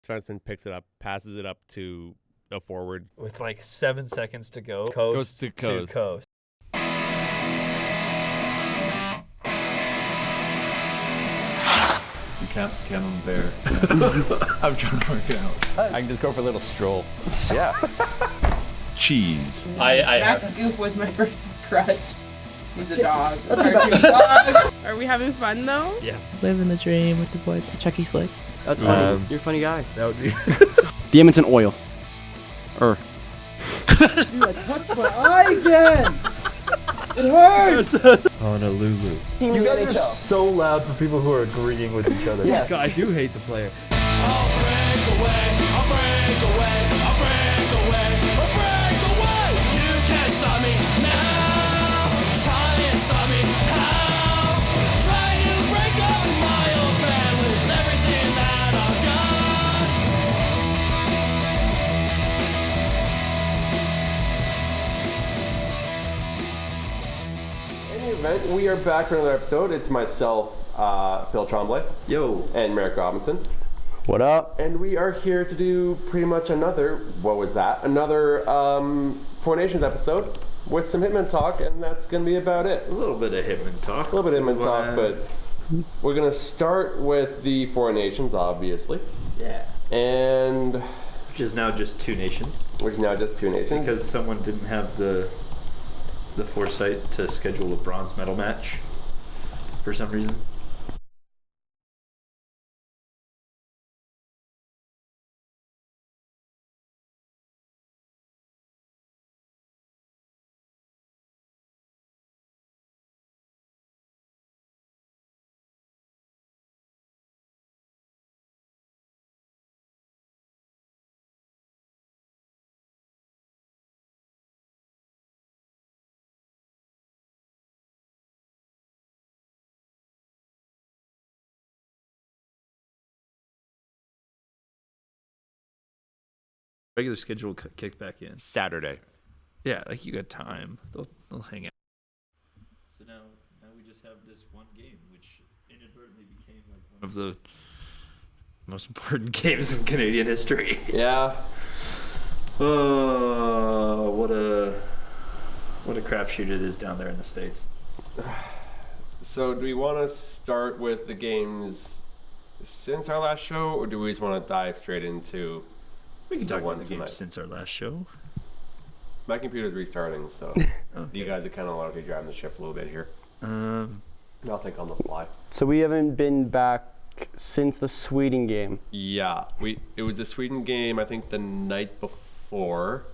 defenseman picks it up, passes it up to a forward. With like 7 seconds to go. Goes to coast. You can't camembert. I'm trying to work it out. I can just go for a little stroll. Yeah. Cheese. Max Goof was my first crush. He's a dog. Let's get back. Are we having fun though? Yeah. Living the dream with the boys at Chucky Slick. That's funny. You're a funny guy. That would be. The Edmonton Oil. Dude, I touched my eye again! It hurts! Honolulu. You guys are so loud for people who are agreeing with each other. Yeah. God, I do hate the player. We are back for another episode. It's myself, Phil Tremblay. Yo. And Marek Robinson. What up? And we are here to do pretty much another Four Nations episode with some Hitmen talk, and that's going to be about it. A little bit of Hitmen talk. But we're going to start with the Four Nations, obviously. Yeah. And Which is now just two nations. Because someone didn't have the foresight to schedule a bronze medal match for some reason. Regular schedule kicked back in Saturday. Yeah, like you got time. They'll hang out. So now we just have this one game, which inadvertently became like one of the most important games in Canadian history. Yeah. Oh, what a crapshoot it is down there in the States. So do we want to start with the games since our last show, or do we just want to dive straight into... We can talk about the tonight. games since our last show. My computer's restarting, so You guys are kind of largely driving the ship a little bit here. I'll think on the fly. So we haven't been back since the Sweden game. Yeah, it was the Sweden game, I think the night before,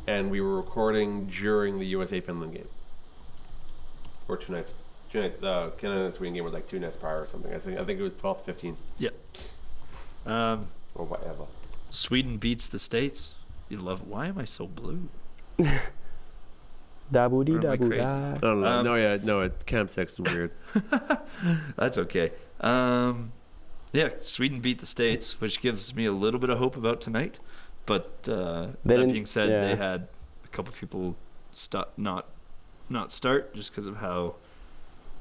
and we were recording during the USA-Finland game. Or 2 nights. The Canada-Sweden game was like 2 nights prior or something. I think it was 12th, 15th. Yep. Or whatever. Sweden beats the States. You love it. Why am I so blue? Da-boo-dee, Or am I da-boo-da. crazy? I don't know. No, Camp 6 is weird. That's okay. Yeah, Sweden beat the States, which gives me a little bit of hope about tonight. But that being said, they had a couple people not start just because of how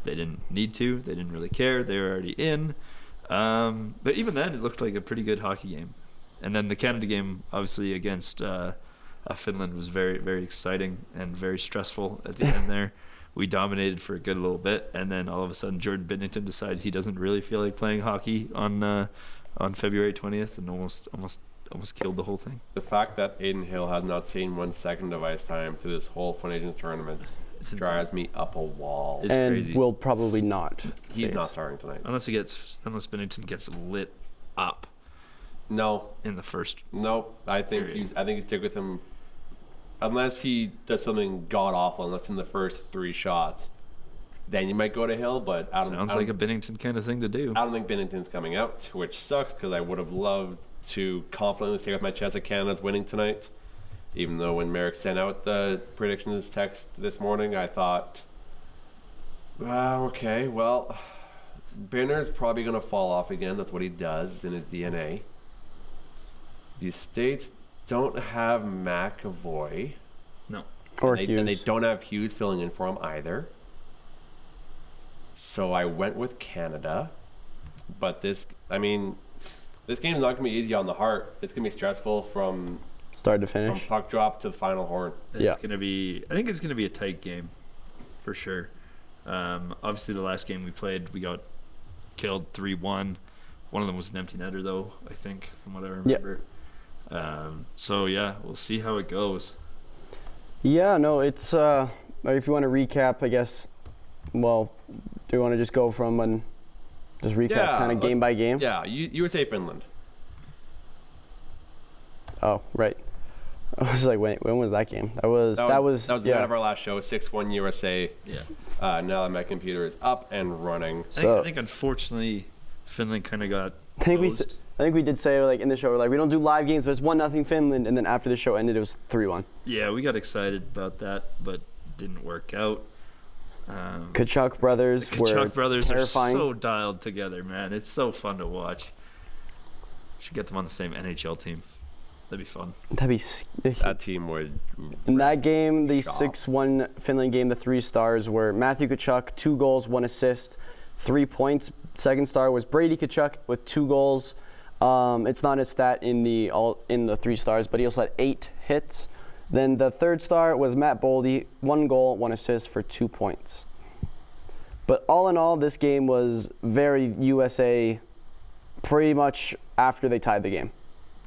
they didn't need to. They didn't really care. They were already in. But even then, it looked like a pretty good hockey game. And then the Canada game, obviously, against Finland was very, very exciting and very stressful at the end there. We dominated for a good little bit, and then all of a sudden Jordan Binnington decides he doesn't really feel like playing hockey on February 20th and almost killed the whole thing. The fact that Aiden Hill has not seen 1 second of ice time through this whole Four Nations tournament drives me up a wall. It's and crazy. will probably not. He's not starting tonight. Unless Binnington gets lit up. No. In the first. No, I think you stick with him unless he does something god awful. Unless in the first 3 shots, then you might go to Hill. But sounds like a Binnington kind of thing to do. I don't think Binnington's coming out, which sucks because I would have loved to confidently say with my chest that Canada's winning tonight. Even though when Marek sent out the predictions text this morning, I thought, okay, well, Binner's probably going to fall off again. That's what he does. It's in his DNA. The States don't have McAvoy. No. Or Hughes. And they don't have Hughes filling in for him either. So I went with Canada. But This game's not gonna be easy on the heart. It's gonna be stressful from Start to finish. puck drop to the final horn. Yeah. I think it's gonna be a tight game, for sure. Obviously, the last game we played, we got killed 3-1. One of them was an empty netter, though, I think, from what I remember. So yeah, we'll see how it goes. Yeah, no, it's if you want to recap, I guess. Well, do you want to just go from and just recap kind of game by game? Yeah, USA Finland. Oh, right. I was like, wait, when was that game? That was the yeah. night of our last show. 6-1 USA. Yeah. Now that my computer is up and running. I think unfortunately, Finland kind of got. I think we did say like in the show, like we don't do live games, but it's 1-0 Finland, and then after the show ended, it was 3-1. Yeah, we got excited about that, but didn't work out. Kachuk brothers were terrifying. Are so dialed together, man. It's so fun to watch. Should get them on the same NHL team. That'd be fun. That team would. In that game, the 6-1 Finland game, the 3 stars were Matthew Kachuk, 2 goals, 1 assist, 3 points. Second star was Brady Kachuk with 2 goals. It's not a stat in the 3 stars, but he also had 8 hits. Then the third star was Matt Boldy, 1 goal, 1 assist for 2 points. But all in all, this game was very USA pretty much after they tied the game.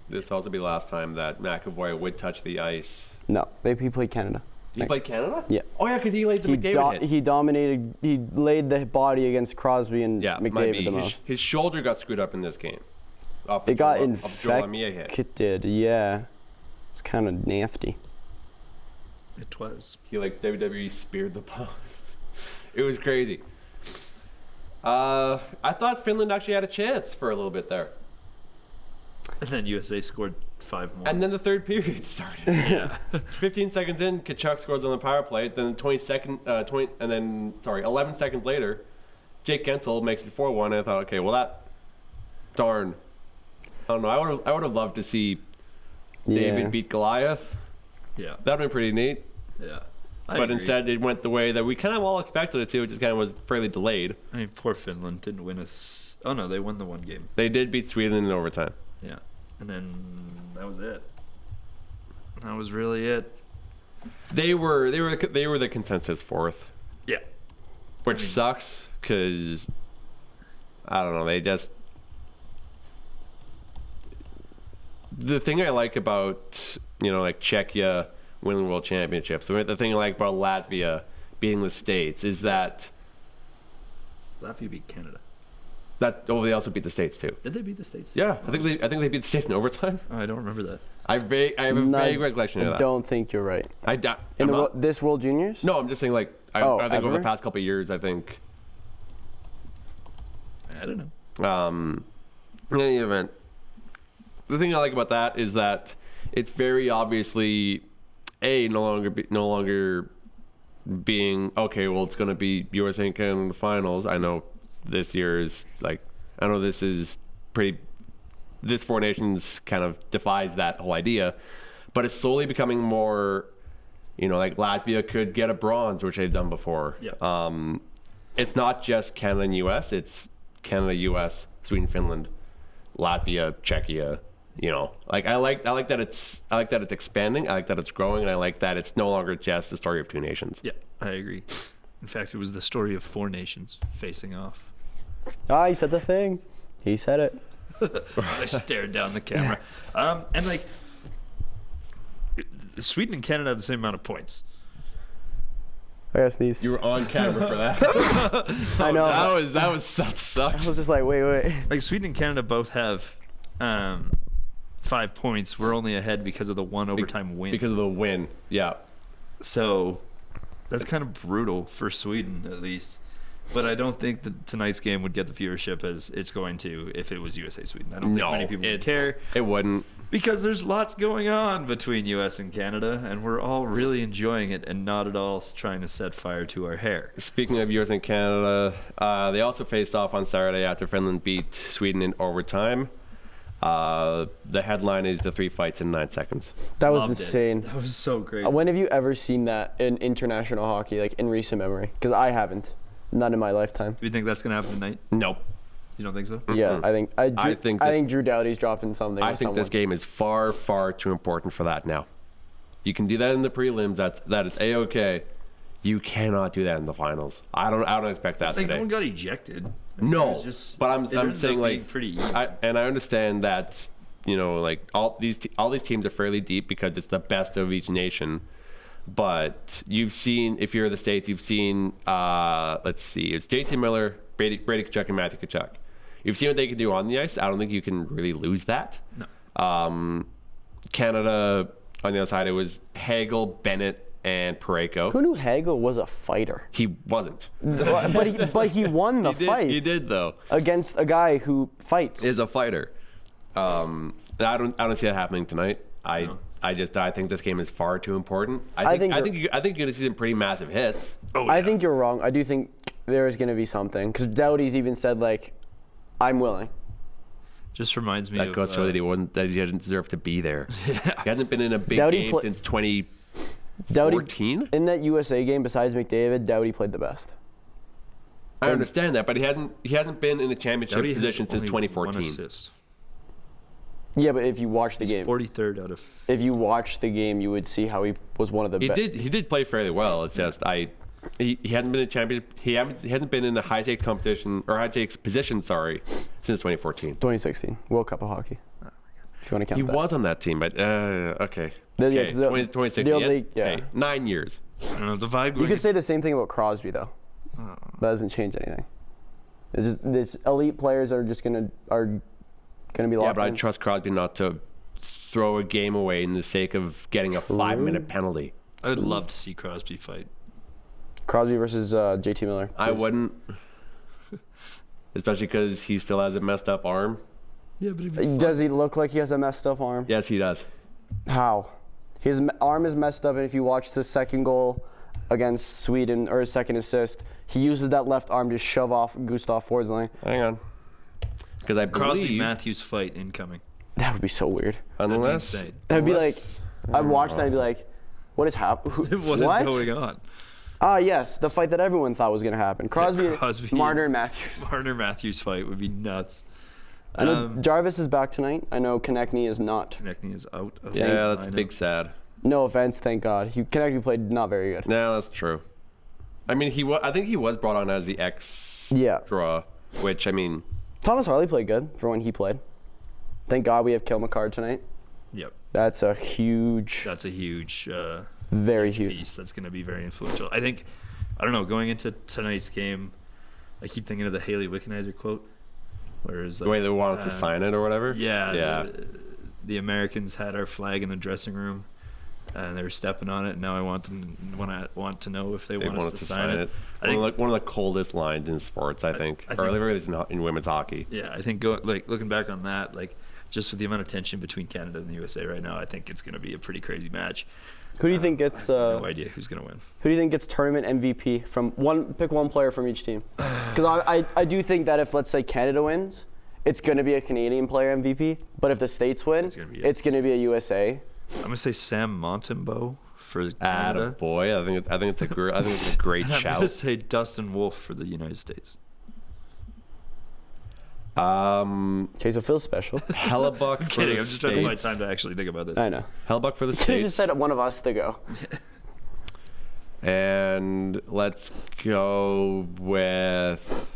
This will also be the last time that McAvoy would touch the ice. No, he played Canada. He played Canada? Yeah. Oh, yeah, because he laid the McDavid hit. He dominated. He laid the body against Crosby and McDavid the most. His shoulder got screwed up in this game. It got infected. Yeah. It's kind of nasty. It was. He WWE speared the post. It was crazy. I thought Finland actually had a chance for a little bit there. And then USA scored 5 more. And then the third period started. Yeah. 15 seconds in, Kachuk scores on the power play. Then 11 seconds later, Jake Gensel makes it 4-1. And I thought, okay, well darn. I don't know. I would have loved to see David beat Goliath. Yeah. That'd been pretty neat. Yeah. But instead, it went the way that we kind of all expected it to. It just kind of was fairly delayed. I mean, poor Finland didn't win us. Oh no, they won the one game. They did beat Sweden in overtime. Yeah, and then that was it. That was really it. They were the consensus 4th. Yeah. Which sucks because I don't know. They just the thing I like about like Czechia winning world championships. The thing I like about Latvia beating the States is that Latvia beat Canada. They also beat the States too. Did they beat the States? Yeah, I think they beat the States in overtime. Oh, I don't remember that. I have a vague recollection of that. I don't think you're right. This World Juniors? No, I'm just saying I think over the past couple of years, I think. I don't know. In any event, the thing I like about that is that it's very obviously no longer being okay. Well, it's going to be USA and Canada in the finals. I know this year is this 4 nations kind of defies that whole idea, but it's slowly becoming more, like Latvia could get a bronze, which they've done before. Yeah. It's not just Canada and US, it's Canada, US, Sweden, Finland, Latvia, Czechia. I like that it's expanding. I like that it's growing, and I like that it's no longer just the story of 2 nations. Yeah, I agree. In fact, it was the story of 4 nations facing off. Ah, he said the thing. He said it. I stared down the camera. And Sweden and Canada have the same amount of points. I gotta sneeze. You were on camera for that. I know. That sucked. I was just like, wait. Like Sweden and Canada both have 5 points. We're only ahead because of the 1 overtime win. Because of the win, yeah. So that's kind of brutal for Sweden, at least. But I don't think that tonight's game would get the viewership as it's going to if it was USA-Sweden. I don't think many people would care. It wouldn't. Because there's lots going on between US and Canada, and we're all really enjoying it and not at all trying to set fire to our hair. Speaking of US and Canada, they also faced off on Saturday after Finland beat Sweden in overtime. The headline is the 3 fights in 9 seconds. That was insane. That was so great. When have you ever seen that in international hockey, like in recent memory? Because I haven't. Not in my lifetime. Do you think that's going to happen tonight? Nope. You don't think so? Yeah, I think Drew Doughty's dropping something. I think this game is far, far too important for that now. You can do that in the prelims. That is a-okay. You cannot do that in the finals. I don't expect that today. No one got ejected. No, but I'm saying like pretty easy. I understand that like all these teams are fairly deep because it's the best of each nation. But you've seen, if you're the States, you've seen let's see, it's JT Miller, Brady Tkachuk, and Matthew Tkachuk. You've seen what they can do on the ice. I don't think you can really lose that. No. Canada on the other side, it was Hagel, Bennett, and Parayko. Who knew Hagel was a fighter? He wasn't. but he won the fight. He did though. Against a guy who fights. Is a fighter. I don't see that happening tonight. I think this game is far too important. I think you're going to see some pretty massive hits. Oh, yeah. I think you're wrong. I do think there is going to be something because Doughty's even said like, "I'm willing." Just reminds me that goes to show that he didn't deserve to be there. He hasn't been in a big Doughty game since 2014. In that USA game, besides McDavid, Doughty played the best. I understand that, but he hasn't been in a championship position since 2014. One assist. Yeah, but if you watch the game, 43rd out of. If you watch the game, you would see how he was one of the best. He did play fairly well. It's just he hasn't been a champion. He hasn't been in a high stakes competition or high stakes position. Sorry, since 2014. 2016 World Cup of Hockey. If you want to count that. He was on that team, but okay. Yeah, 2016. Hey, 9 years. I don't know the vibe. You could say the same thing about Crosby though. That doesn't change anything. It's just these elite players are gonna be locked. Yeah, but I trust Crosby not to throw a game away in the sake of getting a 5-minute penalty. I would love to see Crosby fight. Crosby versus JT Miller. Please. I wouldn't, especially because he still has a messed up arm. Yeah, but does he look like he has a messed up arm? Yes, he does. How? His arm is messed up, and if you watch the second goal against Sweden, or his second assist, he uses that left arm to shove off Gustav Forsling. Hang on. Because I believe Crosby Matthews fight incoming. That would be so weird. Unless that'd be like, I'd watch that and be like, what is happening? What is going on? Yes, the fight that everyone thought was going to happen. Crosby, Marner, and Matthews. Marner Matthews fight would be nuts. I know Jarvis is back tonight. I know Konechny is not. Konechny is out. Yeah, that's a big sad. No offense, thank God. Konechny played not very good. No, that's true. I mean, I think he was brought on as the extra, which, I mean... Thomas Harley played good for when he played. Thank God we have Kyle McCarr tonight. Yep. That's a huge... very huge piece that's going to be very influential. I don't know, going into tonight's game, I keep thinking of the Haley Wickenheiser quote. Whereas the way they wanted to sign it or whatever? Yeah. The Americans had our flag in the dressing room, and they were stepping on it. And now I want to know if they want us to sign it. One of the coldest lines in sports, I think. Or at least in women's hockey. Yeah, I think looking back on that, just with the amount of tension between Canada and the USA right now, I think it's going to be a pretty crazy match. Who do you think gets? No idea who's going to win. Who do you think gets tournament MVP from one? Pick one player from each team. Because I do think that if, let's say, Canada wins, it's going to be a Canadian player MVP. But if the States win, it's going to be a USA. I'm going to say Sam Montembeault for Canada. Boy, I think it's a great shout. I'm going to say Dustin Wolf for the United States. Okay, so Phil's special. Hellebuck. I'm kidding. I'm just trying to find time to actually think about this. I know. Hellebuck for the States. You just said one of us to go. And let's go with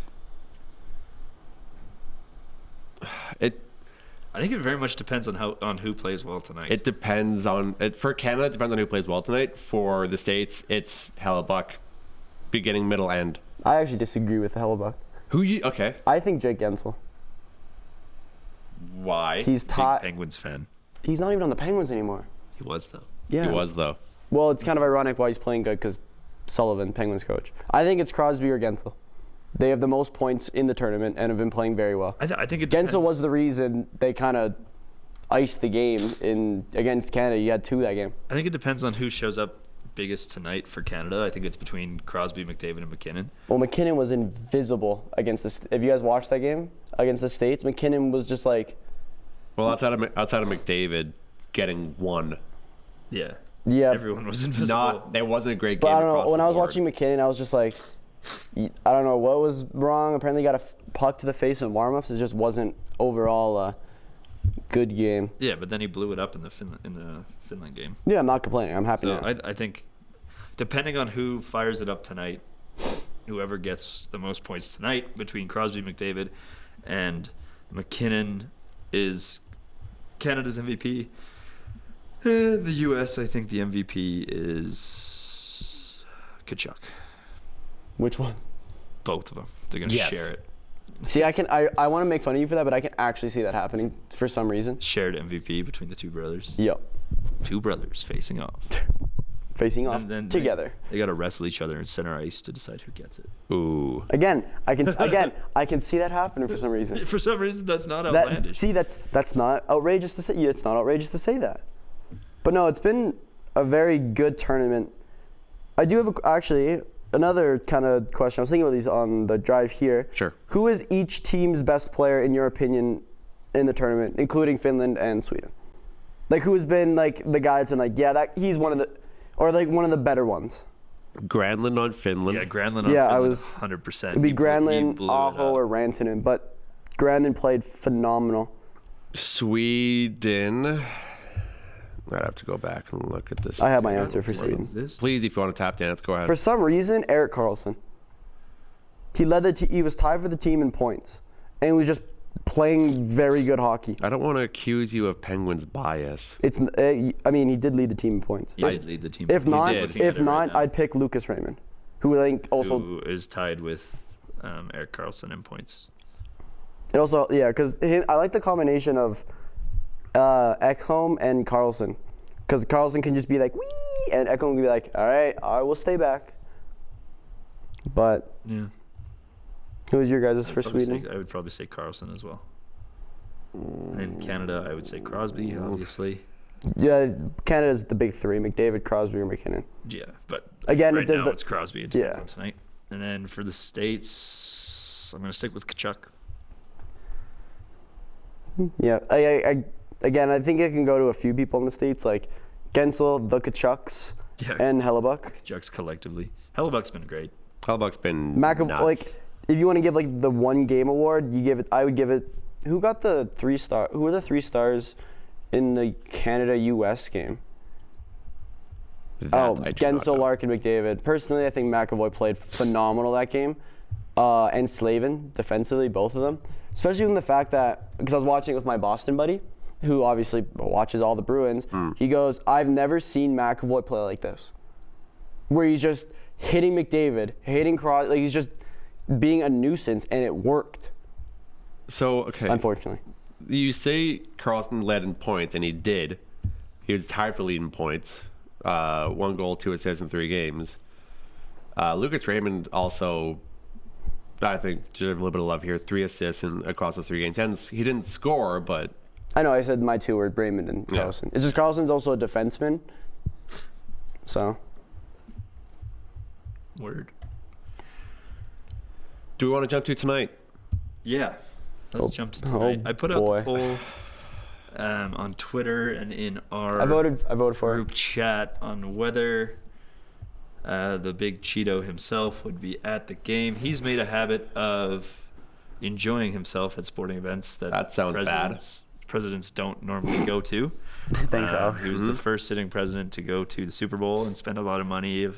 it. I think it very much depends on who plays well tonight. It depends on it for Canada. It depends on who plays well tonight. For the States, it's Hellebuck, beginning, middle, end. I actually disagree with Hellebuck. Okay. I think Jake Gensel. Why? He's Big Penguins fan. He's not even on the Penguins anymore. He was though. Yeah. He was though. Well, it's kind of ironic why he's playing good because Sullivan, Penguins coach. I think it's Crosby or Gensel. They have the most points in the tournament and have been playing very well. I think Gensel was the reason they kind of iced the game against Canada. You had 2 that game. I think it depends on who shows up biggest tonight for Canada. I think it's between Crosby, McDavid, and McKinnon. Well, McKinnon was invisible against the. If you guys watched that game against the States, McKinnon was just like. Well, outside of McDavid getting 1. Yeah. Yeah. Everyone was invisible. There wasn't a great game. But I don't know. When I was watching McKinnon, I was just like, I don't know what was wrong. Apparently, he got puck to the face in warm-ups. It just wasn't overall a good game. Yeah, but then he blew it up in the Finland game. Yeah, I'm not complaining. I'm happy So now. I think, depending on who fires it up tonight, whoever gets the most points tonight between Crosby, McDavid, and McKinnon is Canada's MVP. The U.S., I think the MVP is Tkachuk. Which one? Both of them. They're going to share it. See, I want to make fun of you for that, but I can actually see that happening for some reason. Shared MVP between the two brothers. Yep. Two brothers facing off. Facing off then together. They got to wrestle each other in center ice to decide who gets it. Ooh. Again, I can see that happening for some reason. For some reason, that's not outlandish. That's not outrageous to say. It's not outrageous to say that. But no, it's been a very good tournament. I do have actually another kind of question. I was thinking about these on the drive here. Sure. Who is each team's best player in your opinion in the tournament, including Finland and Sweden? Like, who has been like the guy that's been like, yeah, he's one of the, or like one of the better ones? Granlund on Finland. Yeah, Granlund on Finland, I was 100%. It'd be Granlund, Aho, or Rantanen, but Granlund played phenomenal. Sweden. I'd have to go back and look at this. I have my answer for Sweden. Please, if you want to tap dance, go ahead. For some reason, Erik Karlsson. He led he was tied for the team in points, and he was just playing very good hockey. I don't want to accuse you of Penguins bias. I mean, he did lead the team in points. He did lead the team. If not, I'd pick Lucas Raymond, who I think also who is tied with Erik Karlsson in points. It also, yeah, because I like the combination of Ekholm and Karlsson, because Karlsson can just be like, wee, and Ekholm can be like, all right, I will stay back. But yeah, who was your guys' for Sweden? I would probably say Karlsson as well. In Canada, I would say Crosby, obviously. Yeah, Canada's the big three: McDavid, Crosby, or McKinnon. Yeah, but again, right now it's Crosby. It depends on tonight. And then for the States, I'm going to stick with Tkachuk. Yeah, I think it can go to a few people in the States, like Gensel, the Tkachuks, and Hellebuck. Tkachuks collectively. Hellebuck's been great. Hellebuck's been nuts. Like, if you want to give like the one game award, I would give it. Who got the 3-star? Who were the 3 stars in the Canada-US game? Gensel, Larkin, McDavid. Personally, I think McAvoy played phenomenal that game, and Slavin defensively, both of them. Especially from the fact that, because I was watching it with my Boston buddy, who obviously watches all the Bruins, he goes, I've never seen McAvoy play like this. Where he's just hitting McDavid, hitting Crosby, like he's just being a nuisance, and it worked. So, okay. Unfortunately. You say Karlsson led in points, and he did. He was tied for leading points. 1 goal, 2 assists in 3 games. Lucas Raymond also, I think, deserves a little bit of love here. 3 assists across the 3 games. He didn't score, but... I know, I said my 2 were Raymond and Karlsson. It's just Karlsson's also a defenseman. So... Word. Do we want to jump to tonight? Yeah. Let's jump to tonight. I put out the poll on Twitter and in our I voted for group chat on whether the big Cheeto himself would be at the game. He's made a habit of enjoying himself at sporting events that sounds presidents don't normally go to. Thanks, Al. He was the first sitting president to go to the Super Bowl and spend a lot of money,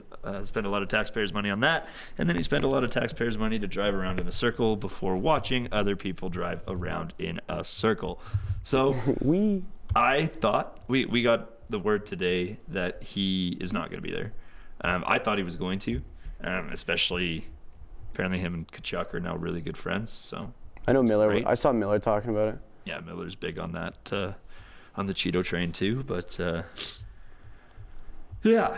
spend a lot of taxpayers' money on that. And then he spent a lot of taxpayers' money to drive around in a circle before watching other people drive around in a circle. So I thought we got the word today that he is not going to be there. I thought he was going to, especially apparently him and Tkachuk are now really good friends. So I know Miller. Great. I saw Miller talking about it. Yeah, Miller's big on that. On the Cheeto train too, but yeah,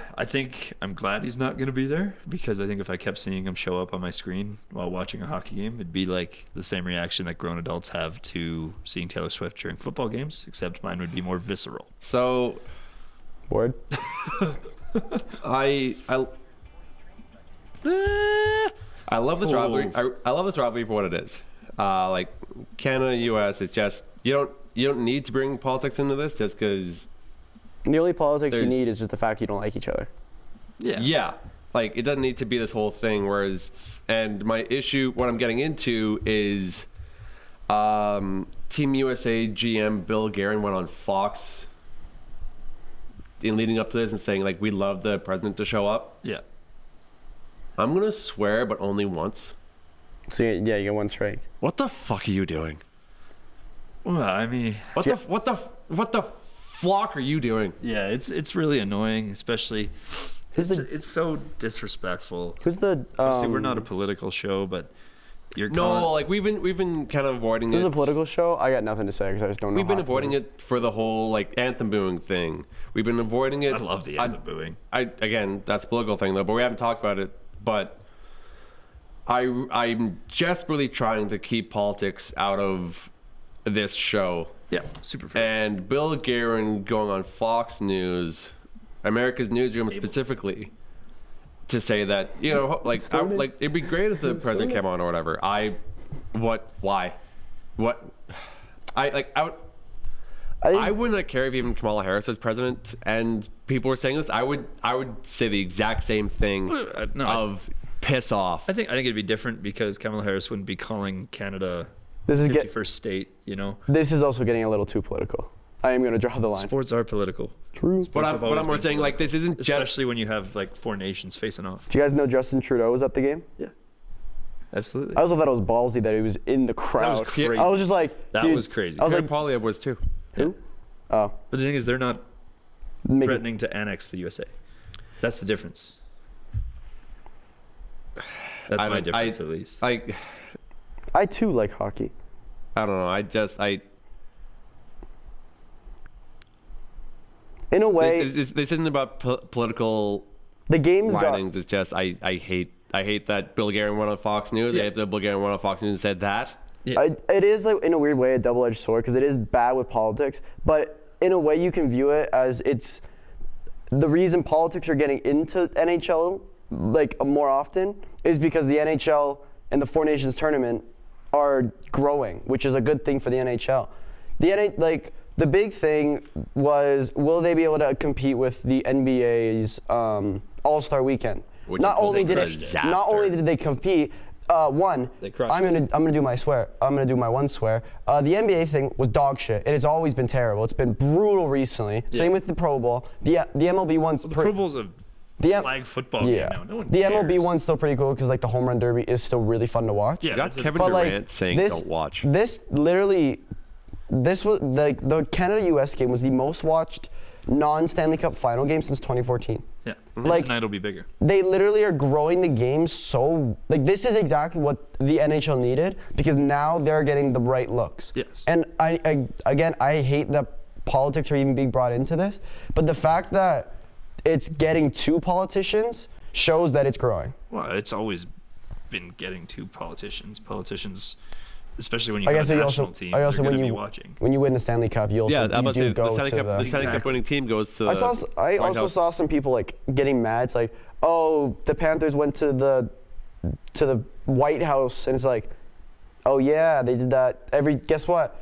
I'm glad he's not going to be there, because I think if I kept seeing him show up on my screen while watching a hockey game, it'd be like the same reaction that grown adults have to seeing Taylor Swift during football games, except mine would be more visceral. So, Word. I love this rivalry. I love this rivalry for what it is. Like Canada, U.S. It's just you don't need to bring politics into this just because. The only politics you need is just the fact you don't like each other. Yeah. like it doesn't need to be this whole thing. Whereas, and my issue, what I'm getting into is, Team USA GM Bill Guerin went on Fox in leading up to this and saying like, we love the president to show up. Yeah. I'm gonna swear, but only once. So you get one strike. What the fuck are you doing? Well, I mean, What the flock are you doing? yeah, it's really annoying, especially. It's so disrespectful. Who's the? See, we're not a political show, but you're No, like we've been kind of avoiding This it. is a political show. I got nothing to say because I just don't know. We've been hockey. avoiding it for the whole like anthem booing thing. We've been avoiding it. I love the anthem booing. Again, that's a political thing though, but we haven't talked about it. But I'm desperately trying to keep politics out of this show. Yeah, super fair. And Bill Guerin going on Fox News, America's Newsroom specifically, to say that, you know, like it'd be great if the president came on or whatever. I wouldn't care if even Kamala Harris was president and people were saying this. I would say the exact same thing piss off. I think it'd be different because Kamala Harris wouldn't be calling Canada This is 51st state, you know. This is also getting a little too political. I am going to draw the line. Sports are political. True. But I'm more saying, like, this isn't just... Especially when you have, like, 4 nations facing off. Do you guys know Justin Trudeau was at the game? Yeah. Absolutely. I also thought it was ballsy that he was in the crowd. That was crazy. I was just like, that dude, was crazy. I was Pierre like, Poilievre was too. who? Oh. But the thing is, they're not threatening to annex the USA. That's the difference. That's my difference, at least. I too like hockey. I don't know. In a way, this isn't about political the game's writings. It's just I hate that Bill Guerin went on Fox News. Yeah. I hate that Bill Guerin went on Fox News and said that. Yeah. It is, like, in a weird way, a double-edged sword because it is bad with politics. But in a way, you can view it as it's the reason politics are getting into NHL like more often is because the NHL and the Four Nations tournament are growing, which is a good thing for the NHL. The big thing was, will they be able to compete with the NBA's All-Star Weekend? Not only did they compete. I'm gonna do my swear. I'm gonna do my one swear. The NBA thing was dog shit. It has always been terrible. It's been brutal recently. Yeah. Same with the Pro Bowl. The MLB one's the Pro Bowl's a flag football game now. No one cares. MLB one's still pretty cool because like the home run derby is still really fun to watch. Yeah, you got Kevin Durant saying don't watch. This was like the Canada-US game was the most watched non-Stanley Cup final game since 2014. Yeah, like tonight will be bigger. They literally are growing the game so like this is exactly what the NHL needed because now they're getting the right looks. Yes. And I hate that politics are even being brought into this, but the fact that it's getting to politicians shows that it's growing. Well, it's always been getting to politicians. Politicians, especially when you have a national team, they're going to be watching. When you win the Stanley Cup, you also go to the Stanley Cup winning team goes to. I also saw some people like getting mad. It's like, oh, the Panthers went to the White House, and it's like, oh yeah, they did that. Guess what?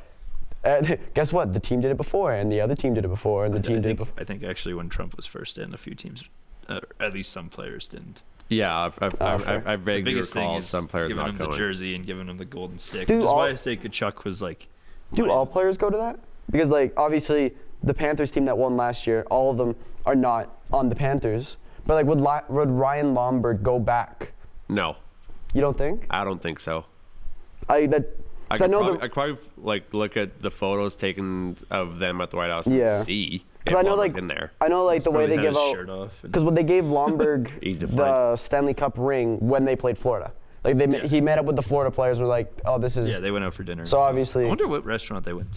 Guess what? The team did it before, and the other team did it before, and the team did it before. I think actually when Trump was first in, a few teams, at least some players didn't. Yeah, I vaguely recall some players giving not him going. the jersey and giving him the golden stick. Dude, Which is why I say Kachuk was like. Do all players go to that? Because like obviously the Panthers team that won last year, all of them are not on the Panthers. But like would Ryan Lomberg go back? No. You don't think? I don't think so. I could probably like look at the photos taken of them at the White House and see. Because I know like in there. I know like the way they give out. Because when they gave Lomberg the Stanley Cup ring when they played Florida, like he met up with the Florida players. Were like, oh, this is. Yeah, they went out for dinner. So obviously. I wonder what restaurant they went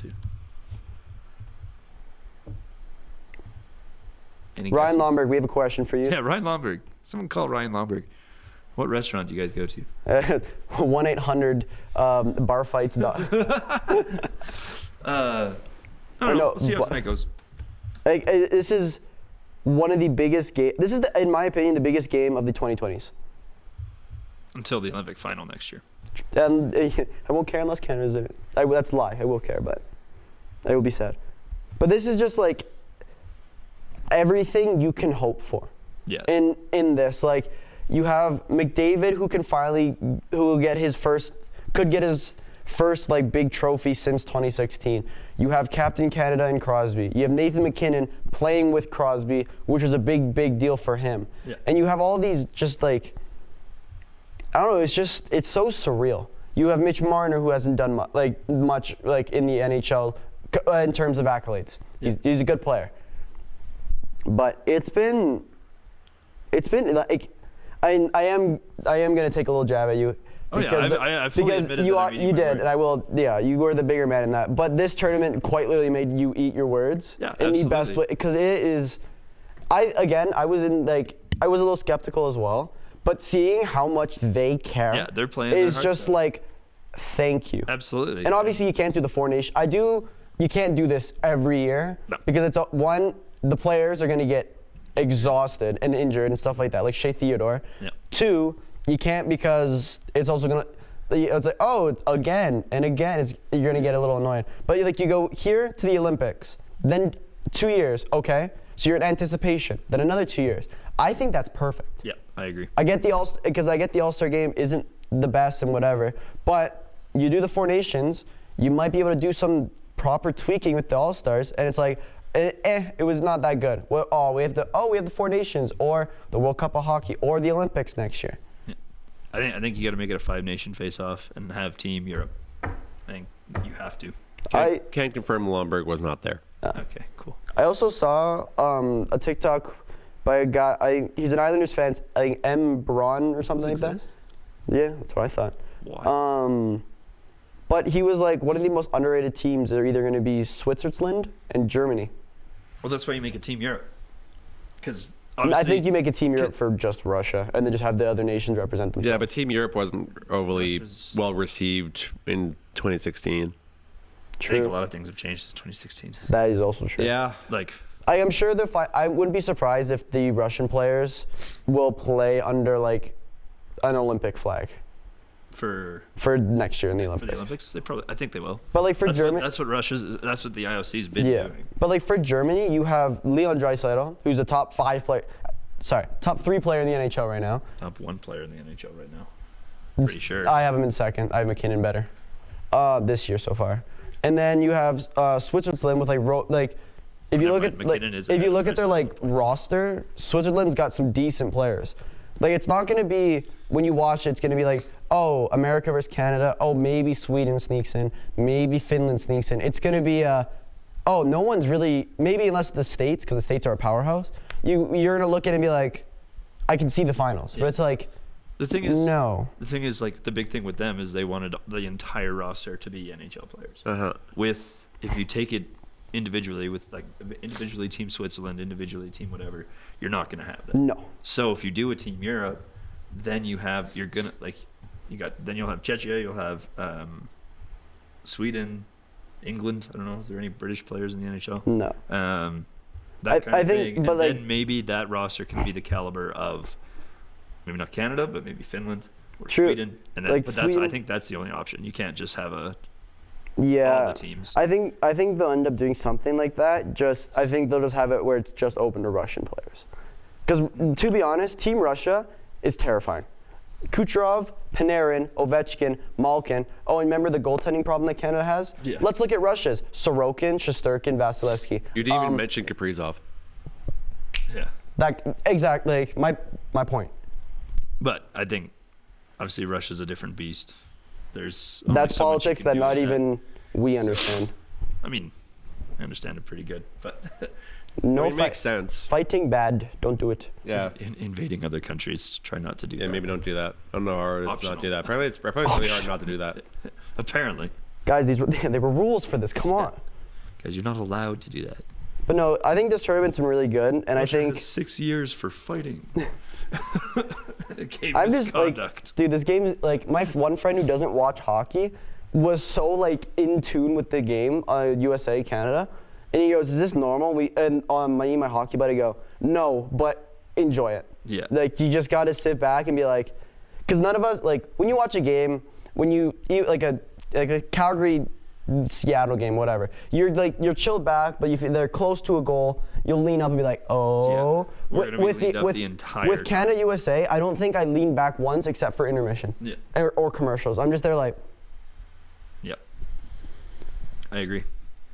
to. Ryan Lomberg, we have a question for you. Yeah, Ryan Lomberg. Someone call Ryan Lomberg. What restaurant do you guys go to? 1-800-bar-fights. I don't know. See how tonight goes. Like, this is one of the biggest games. This is, in my opinion, the biggest game of the 2020s. Until the Olympic final next year. And I won't care unless Canada's in it. That's a lie. I will care, but I will be sad. But this is just like everything you can hope for. Yeah. In this, like, you have McDavid could get his first like big trophy since 2016. You have Captain Canada and Crosby. You have Nathan McKinnon playing with Crosby, which was a big deal for him. Yeah. And you have all these just like, I don't know, it's so surreal. You have Mitch Marner, who hasn't done much in the NHL in terms of accolades. Yeah. He's a good player. But it's been like, I am gonna take a little jab at you. Because I fully admitted you that are I'm eating you my did, words. and I will. Yeah, you were the bigger man in that. But this tournament quite literally made you eat your words Yeah, in the best absolutely. way, because it is. I was a little skeptical as well, but seeing how much they care, Yeah, they're playing their is hearts just out. like, thank you. Absolutely. And obviously you can't do the 4 Nations. You can't do this every year No. because it's one, the players are going to get exhausted and injured and stuff like that, like Shea Theodore. Yeah. 2, you can't because it's also going to, it's like, oh, again and again, you're going to get a little annoyed. But you go here to the Olympics, then 2 years, okay? So you're in anticipation, then another 2 years. I think that's perfect. Yeah, I agree. I get the All-Star game isn't the best and whatever, but you do the 4 Nations, you might be able to do some proper tweaking with the All-Stars, and it's like, it was not that good. Well, we have the 4 Nations, or the World Cup of Hockey, or the Olympics next year. Yeah. I think you got to make it a 5-nation face-off and have Team Europe. I think you have to. Can't confirm Lomberg was not there. Okay, cool. I also saw a TikTok by a guy. He's an Islanders fan. I think M. Braun or something like that. Yeah, that's what I thought. Why? But he was like, one of the most underrated teams are either going to be Switzerland and Germany. Well, that's why you make a Team Europe. Because I think you make a Team Europe for just Russia, and then just have the other nations represent themselves. Yeah, but Team Europe wasn't overly Russia's- well received in 2016. I think a True. lot of things have changed since 2016. That is also true. Yeah. Like, I am sure I wouldn't be surprised if the Russian players will play under like an Olympic flag for next year in the the Olympics. Olympics, I think they will. But like for Germany, That's what the IOC's been yeah. doing. But like for Germany, you have Leon Draisaitl, who's a top 3 player in the NHL right now. Top 1 player in the NHL right now. Pretty sure. I have him in second. I have McKinnon better this year so far. And then you have Switzerland with if you Never look mind, at McKinnon is if you ahead look of at their Draisaitl points. roster, Switzerland's got some decent players. Like it's not going to be when you watch it, it's going to be like, oh, America versus Canada. Oh, maybe Sweden sneaks in. Maybe Finland sneaks in. It's going to be oh, no one's really, maybe unless the States, because the States are a powerhouse. You're going to look at it and be like, I can see the finals. Yeah. But it's like, The thing is, no. The thing is, like, the big thing with them is they wanted the entire roster to be NHL players. If you take it individually individually Team Switzerland, individually Team whatever, you're not gonna have that. No. So if you do a Team Europe, then you'll have Czechia, you'll have Sweden, England. I don't know. Is there any British players in the NHL? No. That kind I of think- thing. but, And like- then maybe that roster can be the caliber of maybe not Canada, but maybe Finland or True. Sweden. And then, Like but Sweden- I think that's the only option. You can't just have all Yeah. the teams. I think they'll end up doing something like that. I think they'll just have it where it's just open to Russian players. Because to be honest, Team Russia is terrifying. Kucherov, Panarin, Ovechkin, Malkin. Oh, and remember the goaltending problem that Canada has? Yeah. Let's look at Russia's. Sorokin, Shesterkin, Vasilevsky. You didn't even mention Kaprizov. Yeah. That exactly my point. But I think obviously Russia's a different beast. There's only That's so much you politics can that do not with even we understand. I mean, I understand it pretty good, but No, It makes sense. fighting bad. Don't do it. Yeah. invading other countries, try not to do Yeah, that. maybe don't do that. I don't know how hard it is to Optional. not do that. Apparently it's really hard not to do that. Apparently, Guys, there were rules for this. Come on. because you're not allowed to do that. But no, I think this tournament's been really good, and I Russia think has 6 years for fighting. Game I'm just like, misconduct. dude, this game, like, my one friend who doesn't watch hockey was so like in tune with the game, USA Canada, and he goes, "Is this normal?" And on my hockey buddy go, "No, but enjoy it." Yeah. Like you just got to sit back and be like, because none of us like when you watch a game, when you eat like a Calgary Seattle game, whatever. You're chilled back, but if they're close to a goal, you'll lean up and be like, oh. Yeah. We're gonna be leaned up the entire with Canada USA, I don't think I leaned back once except for intermission. Yeah. Or commercials. I'm just there like. Yep. I agree.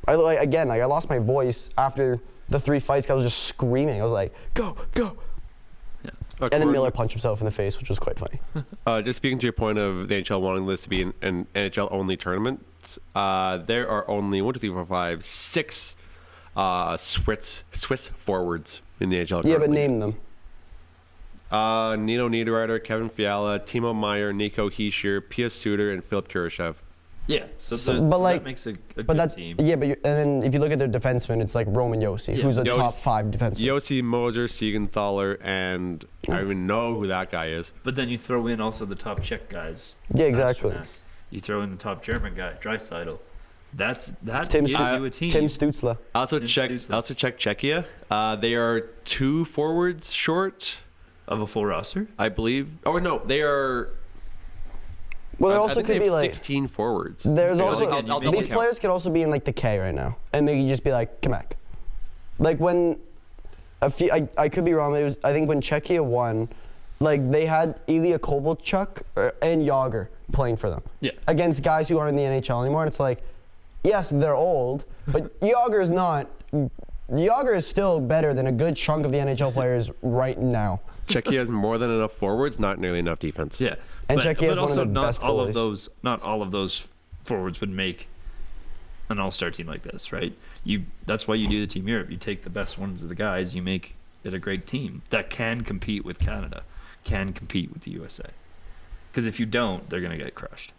I lost my voice after the 3 fights. I was just screaming. I was like, go, go. Yeah. And then Miller punched himself in the face, which was quite funny. Just speaking to your point of the NHL wanting this to be an NHL only tournament, there are only 6 Swiss forwards in the NHL. Yeah, but name them. Nino Niederreiter, Kevin Fiala, Timo Meier, Nico Hischier, Pia Suter, and Philip Kurashev. Yeah, so that makes a good team. Yeah, and then if you look at their defensemen, it's like Roman Josi, who's a top 5 defenseman. Josi, Moser, Siegenthaler, and I don't even know who that guy is. But then you throw in also the top Czech guys. Yeah, exactly. You throw in the top German guy, Draisaitl. That Tim gives you a team. Tim Stützle. I also checked Czechia. They are 2 forwards short of a full roster, I believe. Oh no, they are. Well, there also could be like 16 forwards. There's also these players could also be in like the K right now, and they could just be like Quebec. Like when I could be wrong. It was I think when Czechia won, like they had Ilya Kovalchuk and Jágr playing for them. Yeah. Against guys who aren't in the NHL anymore, and it's like, yes, they're old, but Jágr is not. Jágr is still better than a good chunk of the NHL players right now. Czechia has more than enough forwards, not nearly enough defense. Yeah. And Czechia is one of the best goalies. Not all of those forwards would make an all-star team like this, right? That's why you do the Team Europe. You take the best ones of the guys, you make it a great team that can compete with Canada, can compete with the USA. Because if you don't, they're going to get crushed.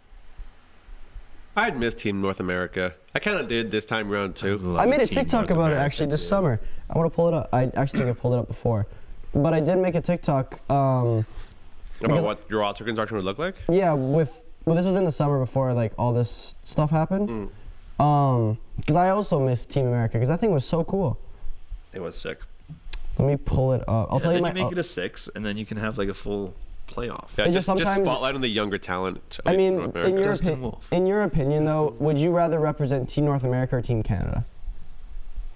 I'd miss Team North America. I kind of did this time around too. I made a TikTok about it actually this summer. I want to pull it up. I actually think I pulled it up before. But I did make a TikTok. About what your roster construction would look like? Yeah, this was in the summer before like all this stuff happened. Because I also miss Team America because that thing was so cool. It was sick. Let me pull it up. I'll tell you my. Make it a 6, and then you can have like a full playoff. Yeah, just spotlight on the younger talent. I mean, in your opinion, though, would you rather represent Team North America or Team Canada?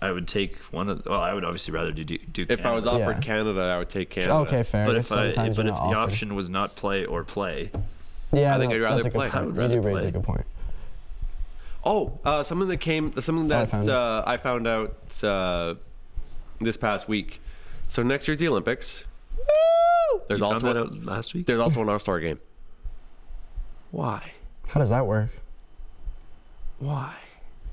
I would take one of. Well, I would obviously rather do Canada. If I was offered Canada, I would take Canada. Okay, fair. But if the option was not play or play, yeah, I think I'd rather play. You do raise a good point. Oh, something that I found out this past week. So next year's the Olympics. Woo! There's you also found that out last week. There's also an All-Star game. Why? How does that work? Why?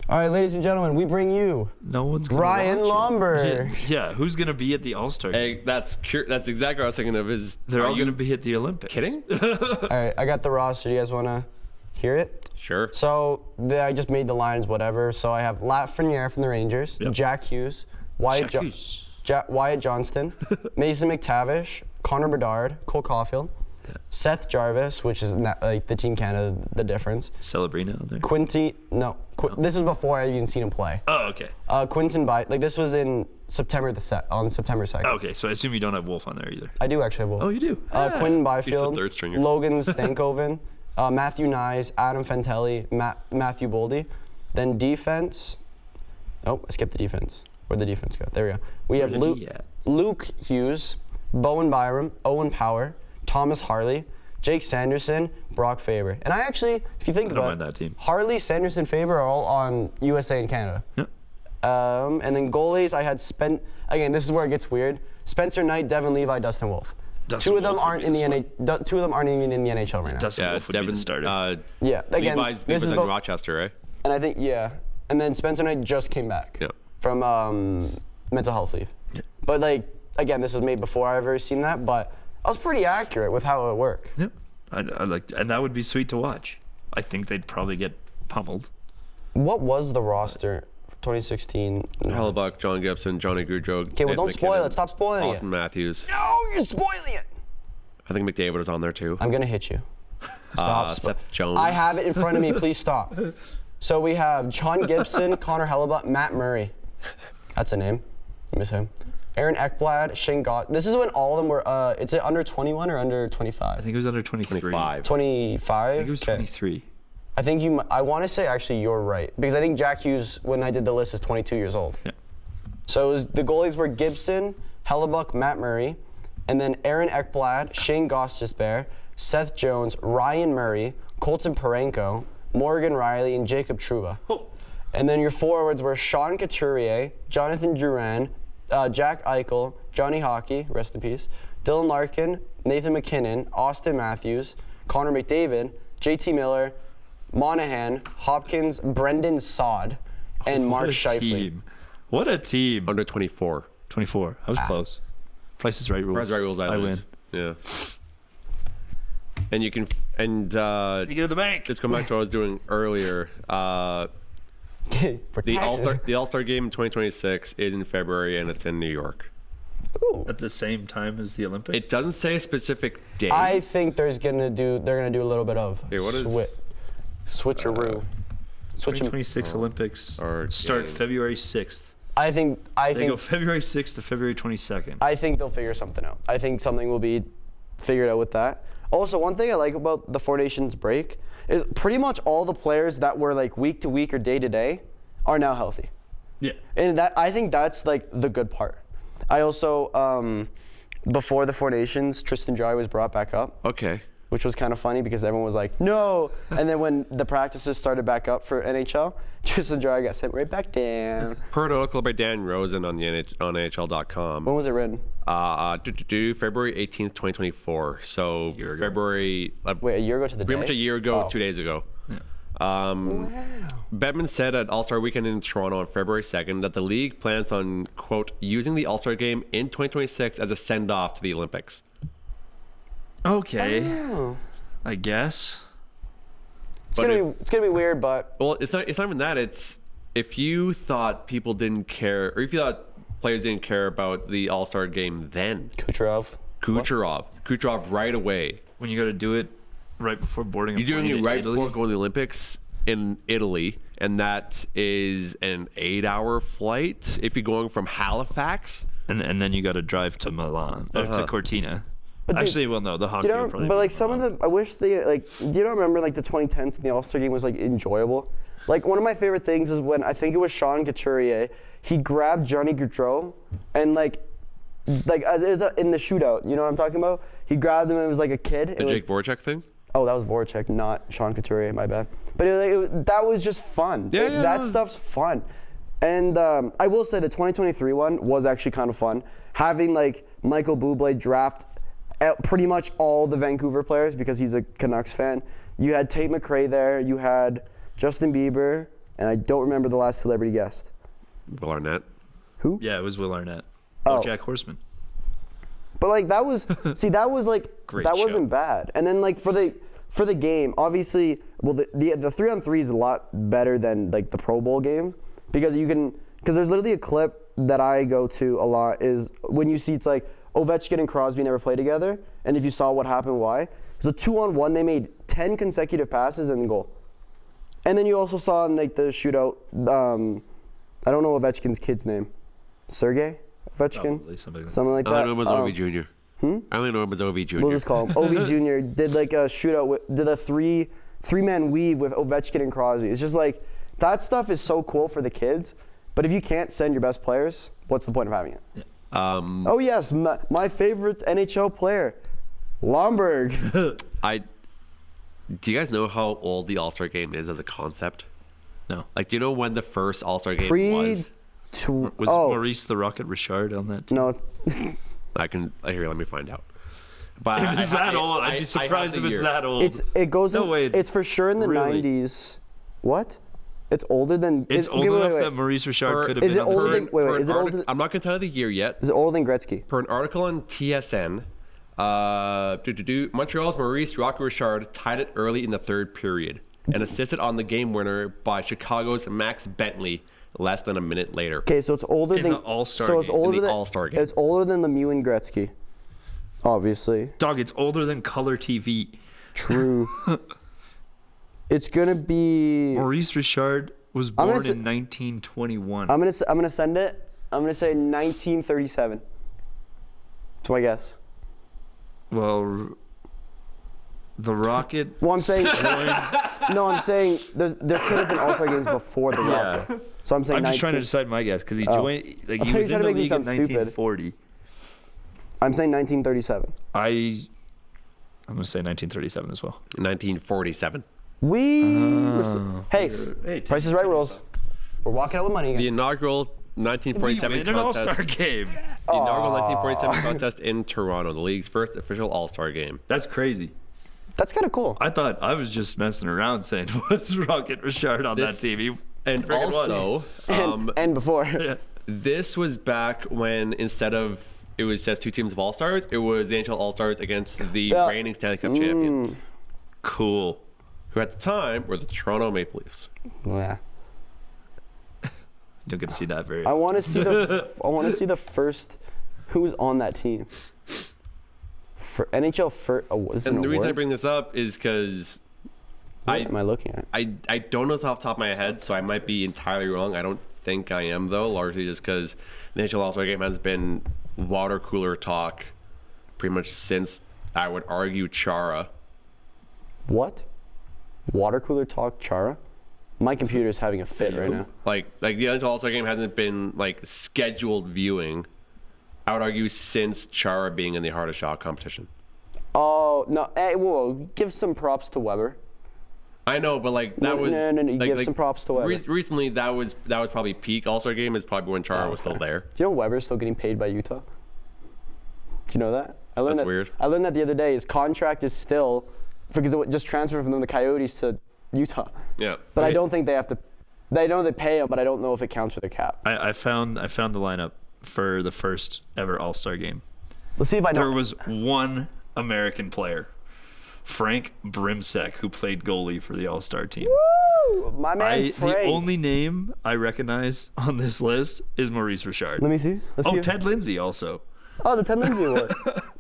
All right, ladies and gentlemen, we bring you no one's gonna Ryan Lomber. Yeah, who's gonna be at the All-Star game? Hey, that's exactly what I was thinking of. They're all gonna be at the Olympics. Kidding? All right, I got the roster. Do you guys wanna hear it? Sure. So I just made the lines, whatever. So I have Lafreniere from the Rangers, Jack Hughes, Wyatt Johnston, Mason McTavish, Connor Bedard, Cole Caulfield, Seth Jarvis, which is like the Team Canada, the difference. Celebrino there. Quinty, no. This was before I even seen him play. Oh, okay. Quinton this was in September on September 2nd. Okay, so I assume you don't have Wolf on there either. I do actually have Wolf. Oh, you do? Quinton Byfield, He's the third stringer. Logan Stankoven, Matthew Nyes, Adam Fantelli, Matthew Boldy. Then defense. Oh, I skipped the defense. Where'd the defense go? There we go. We have Luke Hughes, Bowen Byram, Owen Power, Thomas Harley, Jake Sanderson, Brock Faber. And I actually, if you think about it, that team. Harley, Sanderson, Faber are all on USA and Canada. Yep. And then goalies, I had again, this is where it gets weird. Spencer Knight, Devin Levi, Dustin Wolf. Two of them aren't even in the NHL right now. Dustin Wolf would be the starter. Yeah, again, Levi's in Rochester, right? And I think, and then Spencer Knight just came back from mental health leave. Yep. But like, again, this was made before I've ever seen that, but I was pretty accurate with how it worked. Yep. I like, and that would be sweet to watch. I think they'd probably get pummeled. What was the roster for 2016? Hellebuck, John Gibson, Johnny Gaudreau. Okay, well, don't spoil it. Stop spoiling it. Austin Matthews. No, you're spoiling it. I think McDavid was on there too. I'm gonna hit you. Stop. Seth Jones. I have it in front of me. Please stop. So we have John Gibson, Connor Hellebuck, Matt Murray. That's a name. You miss him. Aaron Ekblad, Shane Gott. This is when all of them were, is it under 21 or under 25? I think it was under 23. 25. 25? I think it was 23. I want to say actually you're right because I think Jack Hughes when I did the list is 22 years old. Yeah. So the goalies were Gibson, Hellebuck, Matt Murray, and then Aaron Ekblad, Shane Gostisbehere, Seth Jones, Ryan Murray, Colton Parenko, Morgan Riley, and Jacob Trouba. Oh. And then your forwards were Sean Couturier, Jonathan Duran, Jack Eichel, Johnny Hockey, rest in peace, Dylan Larkin, Nathan McKinnon, Austin Matthews, Connor McDavid, JT Miller, Monahan, Hopkins, Brendan Saad, and Mark Scheifele. What a team. Under 24. 24. I was close. Price is Right rules. Price is Right rules. I win. Yeah. And you can Take it to the bank. Just come back to what I was doing earlier. For The taxes. All-Star game in 2026 is in February and it's in New York. Ooh. At the same time as the Olympics. It doesn't say a specific day. I think they're gonna do a little bit of Here, what is- switcheroo. 2026 Olympics Or start game. February 6th. I think They go February 6th to February 22nd. I think they'll figure something out. I think something will be figured out with that. Also, one thing I like about the Four Nations break is pretty much all the players that were like week to week or day to day are now healthy. Yeah. And that I think that's like the good part. I also before the Four Nations, Tristan Dry was brought back up, Okay. which was kind of funny because everyone was like, no. And then when the practices started back up for NHL, Tristan Dry got sent right back down. Per an article by Dan Rosen on on NHL.com. When was it written? February 18th, 2024. So February. Wait, a year ago to the day? Pretty much a year ago, Oh. 2 days ago. Bettman said at All-Star Weekend in Toronto on February 2nd that the league plans on, quote, using the All-Star game in 2026 as a send-off to the Olympics. Okay. Oh. I guess. It's gonna be weird, but Well, it's not even that. It's if you thought people didn't care, or if you thought players didn't care about the All-Star game then. Kucherov right away. When you got to do it right before boarding a You're doing plane it to right Italy. before going to the Olympics in Italy, and that is an 8-hour flight if you're going from Halifax. And then you got to drive to Milan, to Cortina. But Actually, well, no, the hockey you will know, probably but be like some of Milan. the, I wish they like. Do you not remember like the 2010s when the All-Star game was like enjoyable? Like one of my favorite things is when I think it was Sean Couturier. He grabbed Johnny Gaudreau and like in the shootout. You know what I'm talking about? He grabbed him and it was like a kid. The Jake Voracek thing? Oh, that was Voracek, not Sean Couturier. My bad. But that was just fun. Yeah, Like, yeah. That stuff's fun. And I will say the 2023 one was actually kind of fun. Having like Michael Bublé draft pretty much all the Vancouver players because he's a Canucks fan. You had Tate McRae there. You had Justin Bieber, and I don't remember the last celebrity guest. Will Arnett. Who? Yeah, it was Will Arnett. Oh. Jack Horseman. But like that was that was like Great that show. wasn't bad. And then like for the game, obviously, well the 3-on-3 is a lot better than like the Pro Bowl game because there's literally a clip that I go to a lot is when you see it's like Ovechkin and Crosby never play together, and if you saw what happened, why? So 2-on-1, they made 10 consecutive passes and goal. And then you also saw in like the shootout, I don't know Ovechkin's kid's name, Sergey Ovechkin, Probably something like something like I that. only know him as Ovi Jr. I only know him as Ovi Jr. We'll just call him Ovi Jr. Did like a shootout, did a three-man weave with Ovechkin and Crosby. It's just like that stuff is so cool for the kids. But if you can't send your best players, what's the point of having it? Yeah. Oh yes, my favorite NHL player, Lomberg. Do you guys know how old the All-Star game is as a concept? No. Like, do you know when the first All-Star game was? Was Maurice the Rocket Richard on that team? No, Here, let me find out. But If it's that old, I'd be surprised if it's that old. it goes. No in, way, it's for sure in the really- 90s. What? It's older than. It's old enough that Maurice Richard could have Is been it on the older team. than? Wait, is it older? I'm not going to tell you the year yet. Is it older than Gretzky? Per an article on TSN, Montreal's Maurice Rocket Richard tied it early in the third period and assisted on the game winner by Chicago's Max Bentley less than a minute later. Okay, so it's older In than the All-Star So it's game. older In the than All-Star game. It's older than Lemieux and Gretzky. Obviously, Dog, it's older than color TV. true. It's gonna be. Maurice Richard was I'm born gonna say- in 1921. I'm gonna send it. I'm gonna say 1937. That's my guess. Well, The Rocket. Well, I'm saying. No, I'm saying there could have been All-Star games before the Rocket. So I'm saying. I'm just 19 trying to decide my guess because he joined. Like I he thought was you in were the trying to make me league in sound stupid. 1940. I'm saying 1937. I'm gonna say 1937 as well. 1947. Hey, Price is Right rules. We're walking out with money again. The inaugural 1947 We win an contest. All-Star game. The inaugural 1947 contest in Toronto, the league's first official All-Star game. That's crazy. That's kind of cool. I thought I was just messing around saying was Rocket Richard on that team. He And friggin' was. also, And before. Yeah. this was back when instead of it was just two teams of All-Stars, it was the NHL All-Stars against the reigning Stanley Cup champions, Cool. who at the time were the Toronto Maple Leafs. Yeah. You don't get to see that very. I want to see the first. Who's on that team? For NHL first. And the reason I bring this up is because What am I looking at? I don't know this off the top of my head, so I might be entirely wrong. I don't think I am, though, largely just because the NHL All-Star Game has been water cooler talk pretty much since, I would argue, Chara. What? Water cooler talk, Chara? My computer's having a fit right now. Like the NHL All-Star Game hasn't been, like, scheduled viewing, I would argue, since Chara being in the hardest shot competition. Oh, no. Hey, whoa. Give some props to Weber. I know, but like that was No. You like, give some props to Weber. Recently, that was probably peak All-Star Game is probably when Chara was still there. Do you know Weber's still getting paid by Utah? Do you know that? I learned That's that, weird. I learned that the other day. His contract is still because it just transferred from the Coyotes to Utah. Yeah, But I don't think they have to. They know they pay him, but I don't know if it counts for their cap. I found the lineup for the first ever All-Star game. Let's see if I know. There was one American player, Frank Brimsek, who played goalie for the All-Star team. Woo! My man Frank. The only name I recognize on this list is Maurice Richard. Let me see. Let's see. Ted Lindsay also. Oh, the Ted Lindsay Award.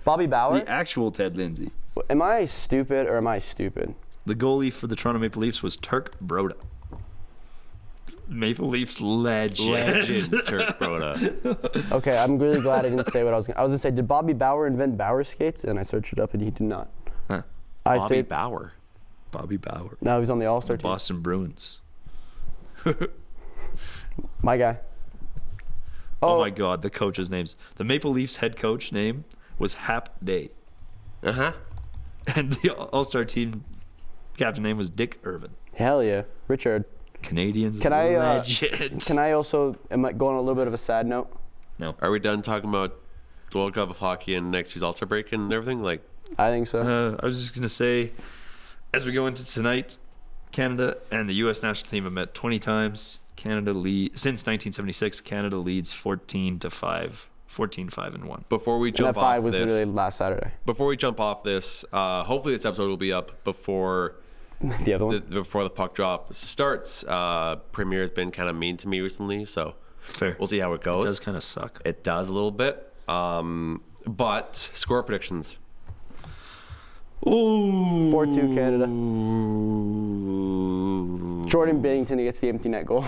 Bobby Bauer. The actual Ted Lindsay. Am I stupid or am I stupid? The goalie for the Toronto Maple Leafs was Turk Broda. Maple Leafs legend Turk Broda. Okay, I'm really glad I didn't say what I was going to. I was going to say, did Bobby Bauer invent Bauer skates? And I searched it up and he did not. Huh. Bobby Bauer. Bobby Bauer. No, he's on the All-Star team. Boston Bruins. My guy. Oh my God, the coach's names. The Maple Leafs head coach name was Hap Day. Uh-huh. And the All-Star team captain name was Dick Irvin. Hell yeah. Richard. Canadians Can I, legend. Can I also, am I going on a little bit of a sad note? No. Are we done talking about the World Cup of Hockey and next year's All-Star break and everything? Like, I think so. I was just going to say, as we go into tonight, Canada and the U.S. national team have met 20 times. Canada since 1976, Canada leads 14-5. 14-5-1. before we And jump that 5 off was this, literally last Saturday. before we jump off this, hopefully this episode will be up before The other one? before the puck drop starts. Premier has been kind of mean to me recently, so Fair. we'll see how it goes. It does kind of suck. It does a little bit. But score predictions. Ooh. 4-2 Canada. Jordan Binnington gets the empty net goal.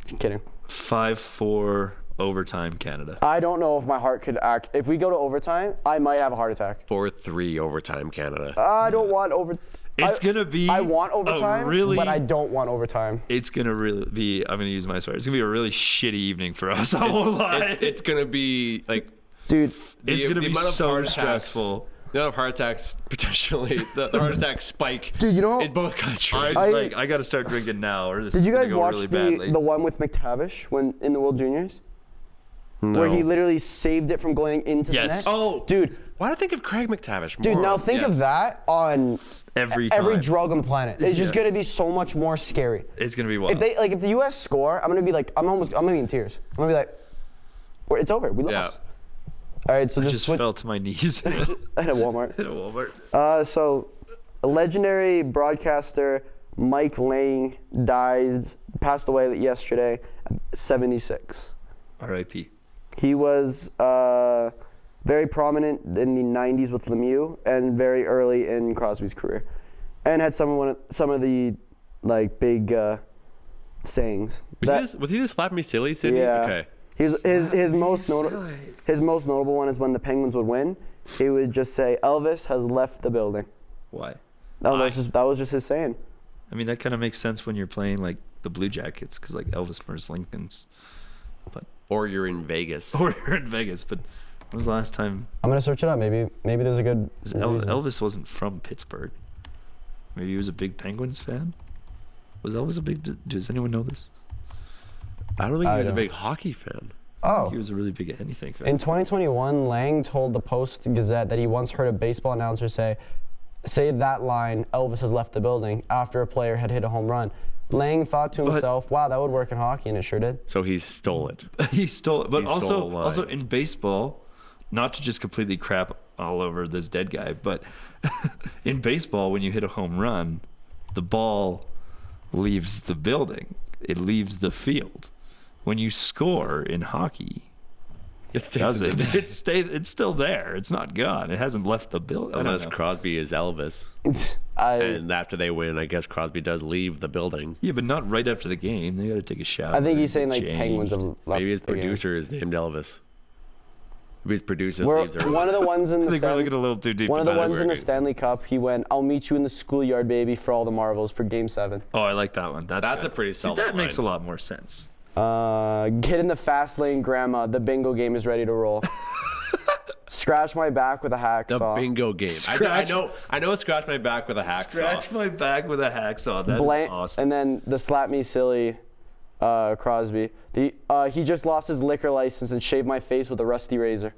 Just kidding. 5-4 overtime Canada. I don't know if my heart could act. If we go to overtime, I might have a heart attack. 4-3 overtime Canada. I don't want It's going to be I want overtime, but I don't want overtime. It's going to really be, I'm going to use my swear, it's going to be a really shitty evening for us. I won't lie. It's going to be like, Dude, it's going to be amount of so heart attacks- stressful. The amount of heart attacks potentially, the heart attack spike Dude, you know, in both countries. I got to start drinking now, or this did is you gonna guys go watch really badly. the one with McTavish when in the World Juniors? No. Where he literally saved it from going into the Yes. net? Oh, Dude, why do I think of Craig McTavish? dude, more? now think Yes. of that on Every every time. drug on the planet. It's just gonna be so much more scary. It's going to be wild. If the U.S. score, I'm gonna be like, I'm gonna be in tears. I'm gonna be like, it's over. We lost. Yeah. All right, so I just just switch fell to my knees at a Walmart. at Walmart. So, a legendary broadcaster, Mike Lange, passed away yesterday at 76. R.I.P. He was very prominent in the 90s with Lemieux and very early in Crosby's career, and had some of the like big sayings. Was he the slap me silly Sydney? Yeah. Okay. His most notable one is when the Penguins would win. He would just say, "Elvis has left the building." Why? No, that was just his saying. I mean, that kind of makes sense when you're playing like the Blue Jackets, because like Elvis wears Lincolns. Or you're in Vegas. But when was the last time? I'm gonna search it up. Maybe there's a good. Elvis wasn't from Pittsburgh. Maybe he was a big Penguins fan. Was Elvis a big? Does anyone know this? I don't think he was a big hockey fan. Oh, he was a really big anything fan. In 2021, Lange told the Post-Gazette that he once heard a baseball announcer say that line, "Elvis has left the building," after a player had hit a home run. Lange thought to himself, wow, that would work in hockey, and it sure did. So he stole it. He stole it. But He stole a line. also in baseball, not to just completely crap all over this dead guy, but in baseball, when you hit a home run, the ball leaves the building. It leaves the field. When you score in hockey, it doesn't. It's still there. It's not gone. It hasn't left the building. Unless Crosby is Elvis. And after they win, I guess Crosby does leave the building. Yeah, but not right after the game. They got to take a shower. I think he's saying like Penguins have left. Maybe his producer is named Elvis. Maybe his producer leaves early. One of the ones in the I think we're looking a little too deep. One of the ones in the Stanley Cup, he went, "I'll meet you in the schoolyard, baby, for all the marbles for Game 7." Oh, I like that one. That's a pretty solid that makes a line. lot more sense. Get in the fast lane, Grandma. The bingo game is ready to roll. Scratch my back with a hacksaw. The bingo game. I know. Scratch my back with a hacksaw. Scratch my back with a hacksaw. That's awesome. And then the slap me silly, Crosby. He just lost his liquor license and shaved my face with a rusty razor.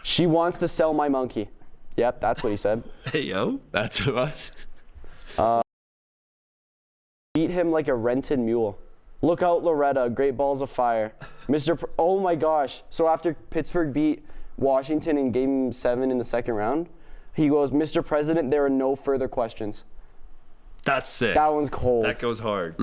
She wants to sell my monkey. Yep, that's what he said. Hey yo, that's what. Beat him like a rented mule. Look out, Loretta. Great balls of fire. Oh my gosh. So after Pittsburgh beat Washington in Game 7 in the second round, he goes, "Mr. President, there are no further questions." That's sick. That one's cold. That goes hard.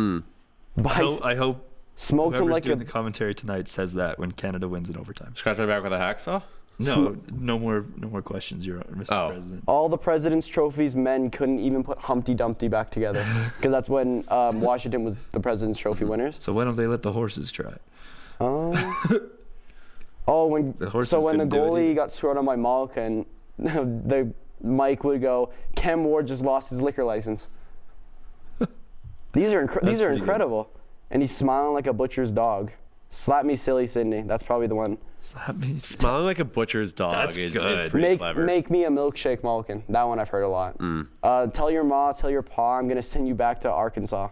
I hope smoked him like doing the commentary tonight says that when Canada wins in overtime. Scratch my back with a hacksaw? No more Questions, Mr. President. All the President's Trophies men couldn't even put Humpty Dumpty back together, because that's when Washington was the President's Trophy winners. So why don't they let the horses try? When the goalie got screwed on by Malkin, the Mike would go, "Cam Ward just lost his liquor license." These are incredible. Good. And he's smiling like a butcher's dog. Slap me silly, Sydney. That's probably the one. Slap me. Smiling like a butcher's dog is pretty clever. Make me a milkshake, Malkin. That one I've heard a lot. Tell your ma, tell your pa, I'm gonna send you back to Arkansas.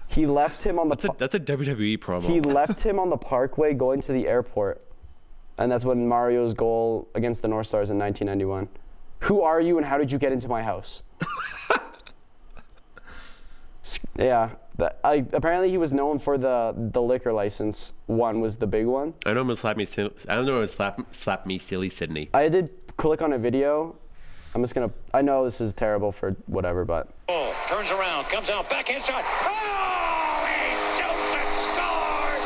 He left him on the. That's a WWE promo. He left him on the Parkway going to the airport, and that's when Mario's goal against the North Stars in 1991. Who are you and how did you get into my house? Yeah, apparently he was known for the liquor license. One was the big one. I know him as slap me. I don't know him as slap me silly Sydney. I did click on a video. I'm just gonna. I know this is terrible for whatever, but. Oh, turns around, comes out, backhand shot. Oh, he shoots and scores,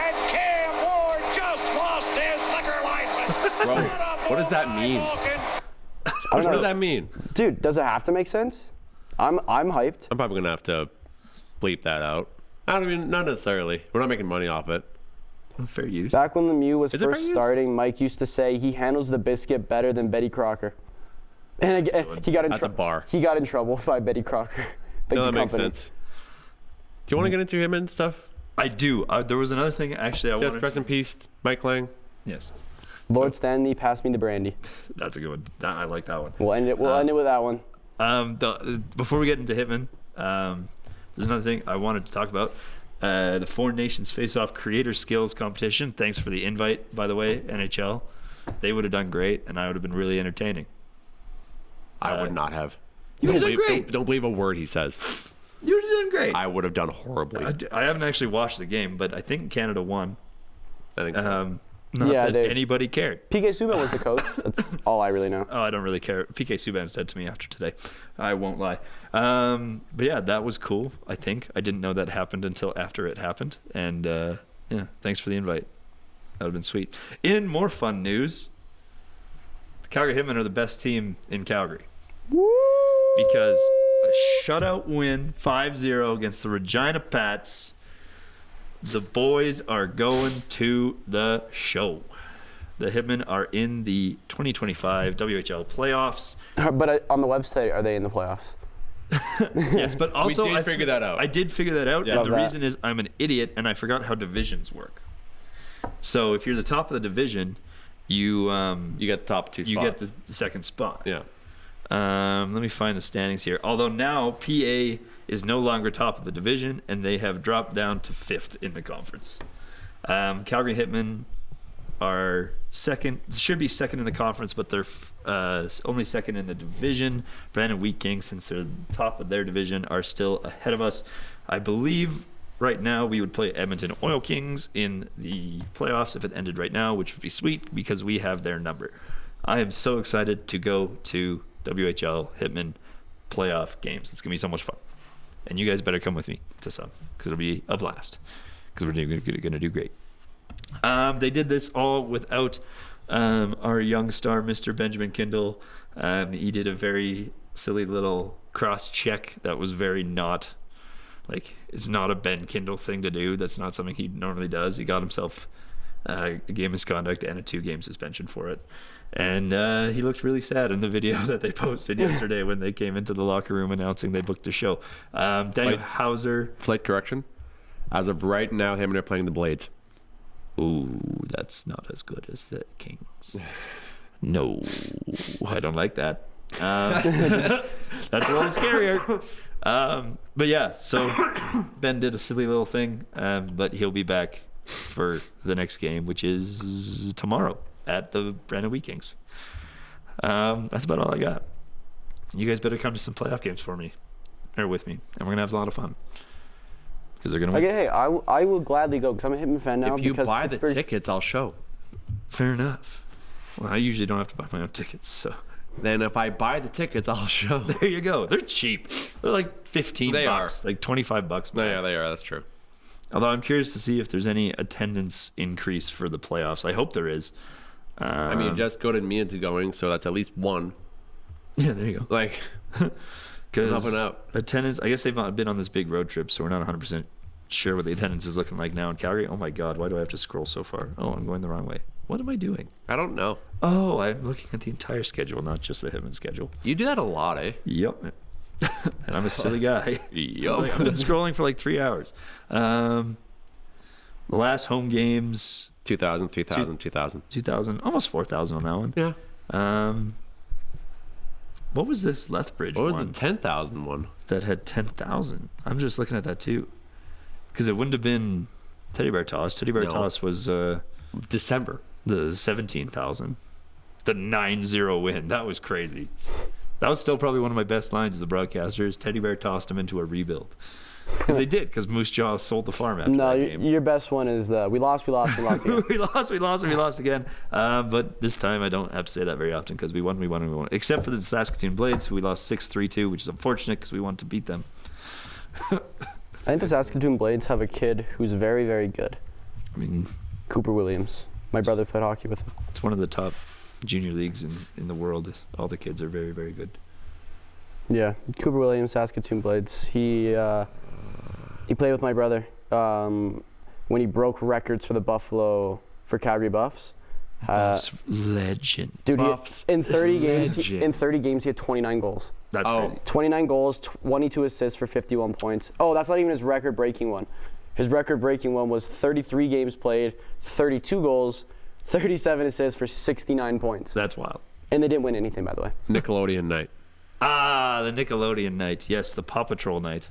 and Cam Ward just lost his liquor license. Bro, what does that mean? What does that mean? Dude, does it have to make sense? I'm hyped. I'm probably gonna have to bleep that out. I mean, not necessarily. We're not making money off it. Fair use. Back when Lemieux was first starting, Mike used to say he handles the biscuit better than Betty Crocker. And again, he got in trouble. He got in trouble by Betty Crocker. That makes sense. Do you want to get into him and stuff? I do. There was another thing actually I wanted. Just rest in peace, Mike Lange. Yes. Lord Stanley, pass me the brandy. That's a good one. I like that one. We'll end it with that one. Before we get into Hitman, there's another thing I wanted to talk about. The Four Nations Face-Off Creator Skills Competition. Thanks for the invite, by the way, NHL. They would have done great, and I would have been really entertaining. I would not have. You would have done great. Don't believe a word he says. You would have done great. I would have done horribly. I haven't actually watched the game, but I think Canada won. I think so. Not that anybody cared. PK Subban was the coach. That's all I really know. Oh, I don't really care. PK Subban said to me after today. I won't lie. But yeah, that was cool, I think. I didn't know that happened until after it happened. And yeah, thanks for the invite. That would have been sweet. In more fun news, the Calgary Hitmen are the best team in Calgary. Woo! Because a shutout win, 5-0 against the Regina Pats. The boys are going to the show. the Hitmen are in the 2025 WHL playoffs. But on the website, are they in the playoffs? Yes, but also we did figure that out. I did figure that out, Yeah. and the reason is I'm an idiot and I forgot how divisions work. So if you're the top of the division, you get the top 2 spots. You get the second spot. Yeah. Let me find the standings here. Although now PA is no longer top of the division, and they have dropped down to 5th in the conference. Calgary Hitmen are second, should be second in the conference, but they're only second in the division. Brandon Wheat Kings, since they're top of their division, are still ahead of us. I believe right now we would play Edmonton Oil Kings in the playoffs if it ended right now, which would be sweet because we have their number. I am so excited to go to WHL Hitmen playoff games. It's going to be so much fun. And you guys better come with me to some because it'll be a blast because we're going to do great. They did this all without our young star, Mr. Benjamin Kindle. He did a very silly little cross check that was very not, like, it's not a Ben Kindle thing to do. That's not something he normally does. He got himself a game misconduct and a 2-game suspension for it. And he looked really sad in the video that they posted yesterday when they came into the locker room announcing they booked the show. Daniel Hauser. Slight correction. As of right now, him and are playing the Blades. Ooh, that's not as good as the Kings. No, I don't like that. That's a little scarier. But yeah, so Ben did a silly little thing, but he'll be back for the next game, which is tomorrow at the Brandon Wheat Kings. That's about all I got. You guys better come to some playoff games for me, or with me, and we're gonna have a lot of fun. Because they're gonna win. Okay, hey, I will gladly go because I'm a Hitman fan now. If you because buy Pittsburgh's... the tickets, I'll show. Fair enough. Well, I usually don't have to buy my own tickets, so. Then if I buy the tickets, I'll show. There you go. They're cheap. They're like $15. They are. Like $25. No, yeah, they are. That's true. Although I'm curious to see if there's any attendance increase for the playoffs. I hope there is. I mean, just go to me into going, so that's at least one. Yeah, there you go. Like, because up. attendance, I guess they've not been on this big road trip, so we're not 100% sure what the attendance is looking like now in Calgary. Oh my God, why do I have to scroll so far? Oh, I'm going the wrong way. What am I doing? I don't know. Oh, I'm looking at the entire schedule, not just the Hitman schedule. You do that a lot, eh? Yep. And I'm a silly guy. Yup. I've been scrolling for like 3 hours. The last home games... 2,000, 2,000, almost 4,000 on that one. Yeah. What was this Lethbridge What was one? the 10,000 one? That had 10,000. I'm just looking at that too. Because it wouldn't have been Teddy Bear Toss. Teddy Bear Toss was... December. The 17,000. The 9-0 win. That was crazy. That was still probably one of my best lines as a broadcaster is Teddy Bear tossed him into a rebuild. Because they did, because Moose Jaw sold the farm after that game. Your best one is we lost again. we lost again. But this time I don't have to say that very often because we won. Except for the Saskatoon Blades, who we lost 6-3-2, which is unfortunate because we wanted to beat them. I think the Saskatoon Blades have a kid who's very, very good. I mean... Cooper Williams. My brother played hockey with him. It's one of the top junior leagues in the world. All the kids are very, very good. Yeah, Cooper Williams, Saskatoon Blades. He played with my brother when he broke records for the Buffalo for Calgary Buffs. Buffs legend. Dude, in 30 games, he had 29 goals. That's crazy. 29 goals, 22 assists for 51 points. Oh, that's not even his record-breaking one. His record-breaking one was 33 games played, 32 goals, 37 assists for 69 points. That's wild. And they didn't win anything, by the way. Nickelodeon night. Ah, the Nickelodeon night. Yes, the Paw Patrol night.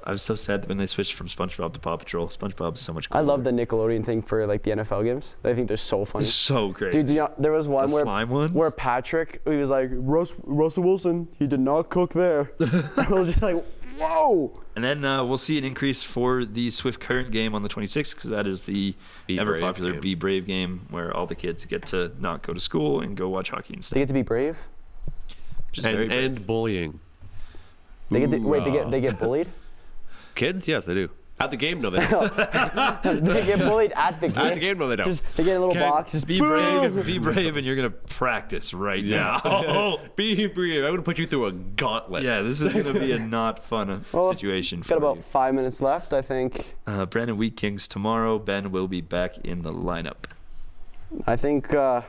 I was so sad when they switched from SpongeBob to Paw Patrol. SpongeBob is so much cooler. I love the Nickelodeon thing for like the NFL games. I think they're so funny. It's so great. Dude, there was one where Patrick, he was like, Russell Wilson, he did not cook there. I was just like, whoa. And then we'll see an increase for the Swift Current game on the 26th because that is the ever-popular Be Brave game where all the kids get to not go to school and go watch hockey instead. They get to be brave? And bullying. They get bullied? Kids? Yes, they do. At the game, no, they don't. They get bullied at the game? At the game, no, they don't. They get in a little box. Just be brave, and you're going to practice right now. Be brave. I'm going to put you through a gauntlet. Yeah, this is going to be a not fun situation for you. Got about 5 minutes left, I think. Brandon Wheat Kings tomorrow. Ben will be back in the lineup. I think. You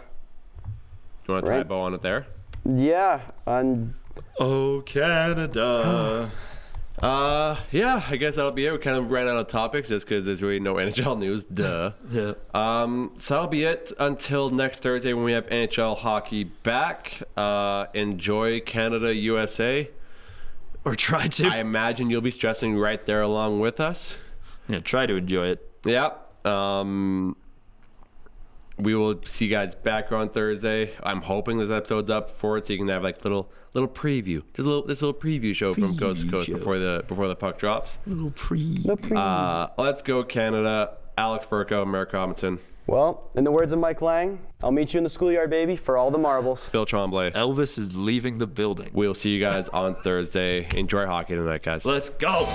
want to tie a bow on it there? Yeah, and. Oh, Canada. Yeah, I guess that'll be it. We kind of ran out of topics just because there's really no NHL news. Duh. Yeah. So that'll be it until next Thursday when we have NHL hockey back. Enjoy Canada, USA. Or try to. I imagine you'll be stressing right there along with us. Yeah, try to enjoy it. Yeah. We will see you guys back on Thursday. I'm hoping this episode's up for it so you can have like little preview. Just this little preview show from coast to coast before the puck drops. Little preview. Let's go Canada. Alex Furco, Marek Robinson. Well, in the words of Mike Lange, I'll meet you in the schoolyard, baby, for all the marbles. Phil Tremblay. Elvis is leaving the building. We'll see you guys on Thursday. Enjoy hockey tonight, guys. Let's go.